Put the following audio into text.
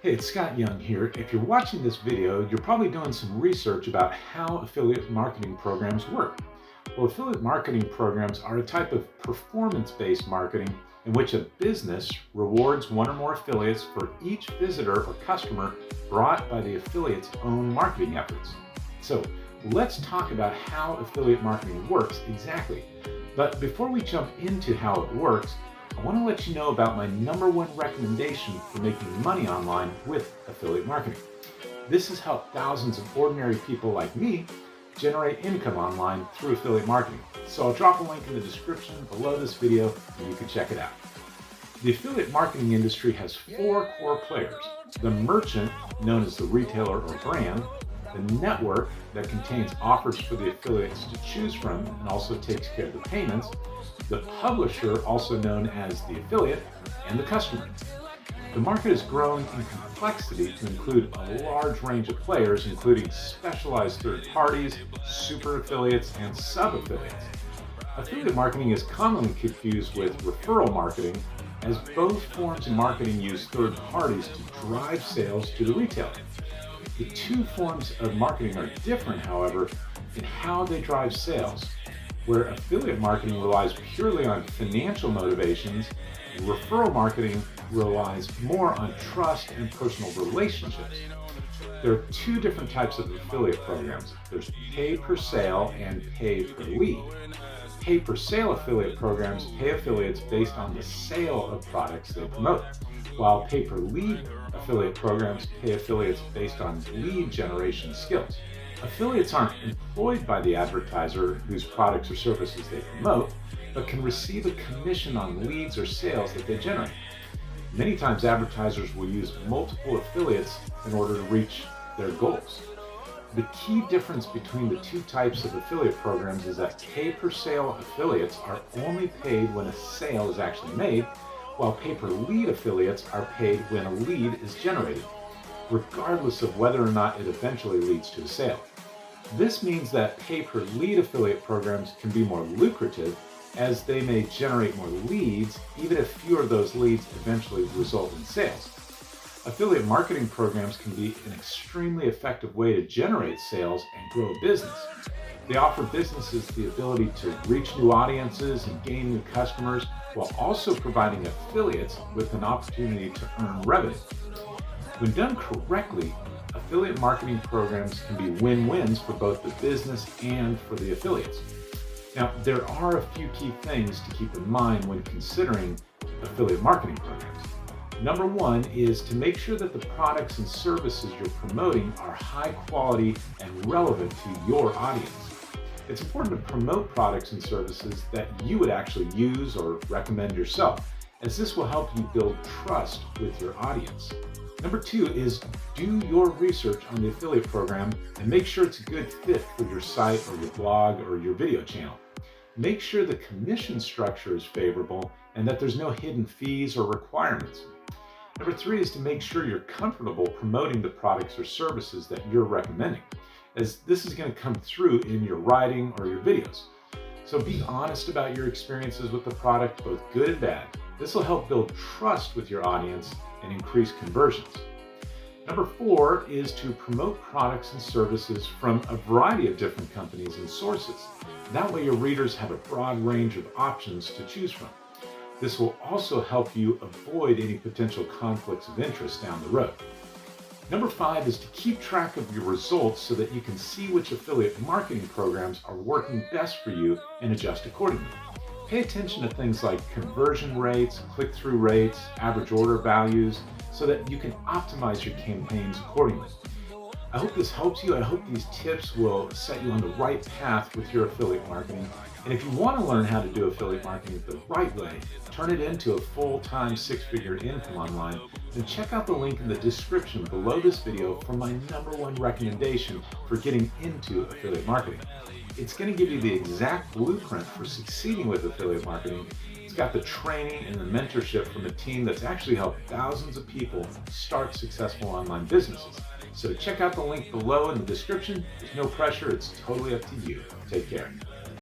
Hey, it's Scott Young here. If you're watching this video, you're probably doing some research about how affiliate marketing programs work. Well, affiliate marketing programs are a type of performance-based marketing in which a business rewards one or more affiliates for each visitor or customer brought by the affiliate's own marketing efforts. So let's talk about how affiliate marketing works exactly. But before we jump into how it works, I want to let you know about my #1 recommendation for making money online with affiliate marketing. This has helped thousands of ordinary people like me generate income online through affiliate marketing. So I'll drop a link in the description below this video and you can check it out. The affiliate marketing industry has 4 core players: the merchant, known as the retailer or brand; the network, that contains offers for the affiliates to choose from and also takes care of the payments; the publisher, also known as the affiliate; and the customer. The market has grown in complexity to include a large range of players, including specialized third parties, super affiliates, and sub-affiliates. Affiliate marketing is commonly confused with referral marketing, as both forms of marketing use third parties to drive sales to the retailer. The 2 forms of marketing are different, however, in how they drive sales. Where affiliate marketing relies purely on financial motivations, referral marketing relies more on trust and personal relationships. There are 2 different types of affiliate programs. There's pay per sale and pay per lead. Pay per sale affiliate programs pay affiliates based on the sale of products they promote, while pay per lead affiliate programs pay affiliates based on lead generation skills. Affiliates aren't employed by the advertiser whose products or services they promote, but can receive a commission on leads or sales that they generate. Many times advertisers will use multiple affiliates in order to reach their goals. The key difference between the 2 types of affiliate programs is that pay-per-sale affiliates are only paid when a sale is actually made, while pay-per-lead affiliates are paid when a lead is generated, regardless of whether or not it eventually leads to a sale. This means that pay-per-lead affiliate programs can be more lucrative, as they may generate more leads, even if fewer of those leads eventually result in sales. Affiliate marketing programs can be an extremely effective way to generate sales and grow a business. They offer businesses the ability to reach new audiences and gain new customers, while also providing affiliates with an opportunity to earn revenue. When done correctly, affiliate marketing programs can be win-wins for both the business and for the affiliates. Now, there are a few key things to keep in mind when considering affiliate marketing programs. #1 is to make sure that the products and services you're promoting are high quality and relevant to your audience. It's important to promote products and services that you would actually use or recommend yourself, as this will help you build trust with your audience. #2 is do your research on the affiliate program and make sure it's a good fit for your site or your blog or your video channel. Make sure the commission structure is favorable and that there's no hidden fees or requirements. #3 is to make sure you're comfortable promoting the products or services that you're recommending, as this is going to come through in your writing or your videos. So be honest about your experiences with the product, both good and bad. This will help build trust with your audience and increase conversions. #4 is to promote products and services from a variety of different companies and sources. That way your readers have a broad range of options to choose from. This will also help you avoid any potential conflicts of interest down the road. #5 is to keep track of your results so that you can see which affiliate marketing programs are working best for you and adjust accordingly. Pay attention to things like conversion rates, click-through rates, average order values, so that you can optimize your campaigns accordingly. I hope this helps you. I hope these tips will set you on the right path with your affiliate marketing. And if you want to learn how to do affiliate marketing the right way, turn it into a full-time 6-figure income online, then check out the link in the description below this video for my #1 recommendation for getting into affiliate marketing. It's going to give you the exact blueprint for succeeding with affiliate marketing. It's got the training and the mentorship from a team that's actually helped thousands of people start successful online businesses. So check out the link below in the description. There's no pressure. It's totally up to you. Take care.